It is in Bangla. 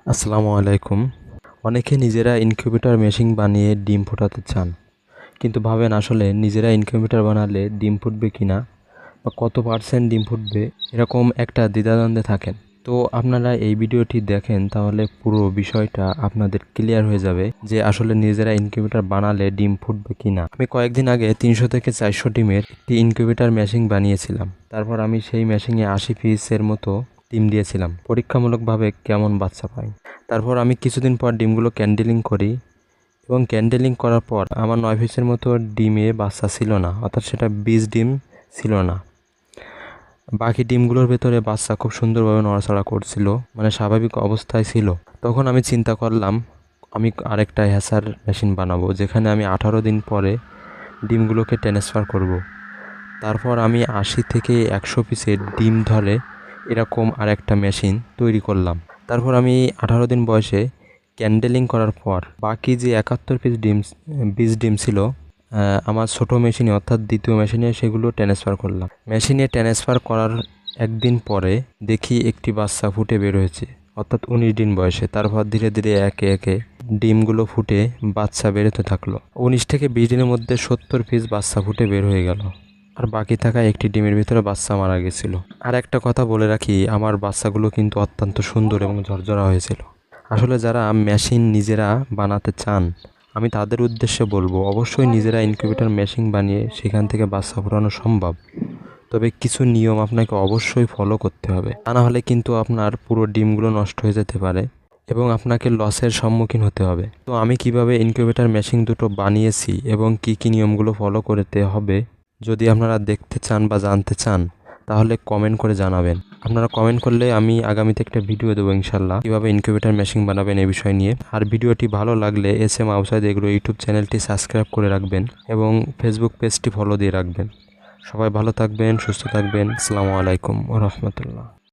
আসসালামু আলাইকুম। অনেকে নিজেরা ইনকিউবেটর মেশিন বানিয়ে ডিম ফোটাতে চান, কিন্তু ভাবেন আসলে নিজেরা ইনকিউবেটর বানালে ডিম ফুটবে কিনা বা কত পার্সেন্ট ডিম ফুটবে, এরকম একটা দ্বিধাদ্বন্দ্বে থাকেন। তো আপনারা এই ভিডিওটি দেখেন, তাহলে পুরো বিষয়টা আপনাদের ক্লিয়ার হয়ে যাবে যে আসলে নিজেরা ইনকিউবেটর বানালে ডিম ফুটবে কিনা। আমি কয়েকদিন আগে 300 থেকে 400 ডিমের একটি ইনকিউবেটর মেশিন বানিয়েছিলাম। তারপর আমি সেই মেশিনে 80 পিসের মতো ডিম দিয়েছিলাম পরীক্ষামূলকভাবে কেমন বাচ্চা পাই। তারপর আমি কিছুদিন পর ডিমগুলো ক্যান্ডেলিং করি, এবং ক্যান্ডেলিং করার পর আমার 9 পিসের মতো ডিমে বাচ্চা ছিল না, অর্থাৎ সেটা বীজ ডিম ছিল না। বাকি ডিমগুলোর ভেতরে বাচ্চা খুব সুন্দরভাবে নড়াচড়া করছিল, মানে স্বাভাবিক অবস্থায় ছিল। তখন আমি চিন্তা করলাম আমি আরেকটা হ্যাচার মেশিন বানাবো, যেখানে আমি 18 দিন পরে ডিমগুলোকে ট্রান্সফার করব। তারপর আমি 80 থেকে 100 পিসের ডিম ধরে এরকম আরেকটা মেশিন তৈরি করলাম। তারপর আমি 18 দিন বয়সে ক্যান্ডেলিং করার পর বাকি যে 71 পিস বীজ ডিম ছিল, আমার ছোট মেশিনে অর্থাৎ দ্বিতীয় মেশিনে সেগুলো ট্রান্সফার করলাম। মেশিনে ট্রান্সফার করার একদিন পরে দেখি একটি বাচ্চা ফুটে বের হয়েছে, অর্থাৎ 19 দিন বয়সে। তারপর ধীরে ধীরে একে একে ডিমগুলো ফুটে বাচ্চা বেরোতে থাকলো। 19 থেকে 20 দিনের মধ্যে 70 পিস বাচ্চা ফুটে বের হয়ে গেল, আর বাকি থাকা একটি ডিমের ভিতরে বাচ্চা মারা গেছিল। আর একটা কথা বলে রাখি, আমার বাচ্চাগুলো কিন্তু অত্যন্ত সুন্দর এবং ঝরঝরা হয়েছিল। আসলে যারা মেশিন নিজেরা বানাতে চান, আমি তাদের উদ্দেশ্যে বলবো অবশ্যই নিজেরা ইনকিউবেটর মেশিন বানিয়ে সেখান থেকে বাচ্চা ফোটানো সম্ভব, তবে কিছু নিয়ম আপনাকে অবশ্যই ফলো করতে হবে, তা না হলে কিন্তু আপনার পুরো ডিমগুলো নষ্ট হয়ে যেতে পারে এবং আপনাকে লসের সম্মুখীন হতে হবে। তো আমি কিভাবে ইনকিউবেটর মেশিন দুটো বানিয়েছি এবং কি কি নিয়মগুলো ফলো করতে হবে, যদি আপনারা দেখতে চান বা জানতে চান, তাহলে কমেন্ট করে জানাবেন। আপনারা কমেন্ট করলে আমি আগামীতে একটা ভিডিও দেবো ইনশাল্লাহ, কীভাবে ইনকিউবেটর মেশিন বানাবেন এই বিষয় নিয়ে। আর ভিডিওটি ভালো লাগলে SM আউটসাইড এগ্রো ইউটিউব চ্যানেলটি সাবস্ক্রাইব করে রাখবেন এবং ফেসবুক পেজটি ফলো দিয়ে রাখবেন। সবাই ভালো থাকবেন, সুস্থ থাকবেন। আসসালামু আলাইকুম ওয়া রাহমাতুল্লাহ।